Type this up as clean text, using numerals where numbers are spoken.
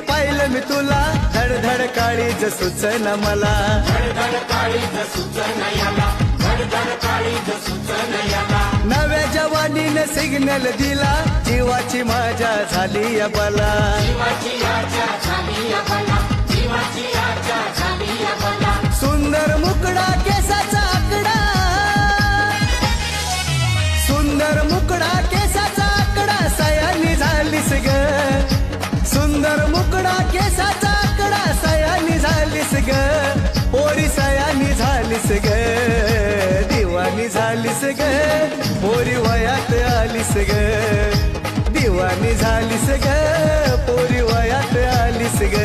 पाहिलं मी तुला धड धड काळीज सुचना मला नव्या जवानीने सिग्नल दिला जीवाची माझ्या झाली या बला सुंदर मुकडा केसाचा आकडा सुंदर मुकडा केसाचा आकडा सयानी झालीस ग सुंदर मुकडा केसाचा आकडा सयानी झालीस ग पोरी सयानी झालीस ग दिवानी झालीस ग पोरी वयात आलीस ग दिवानी झालीस ग पोरी वयात आलीस ग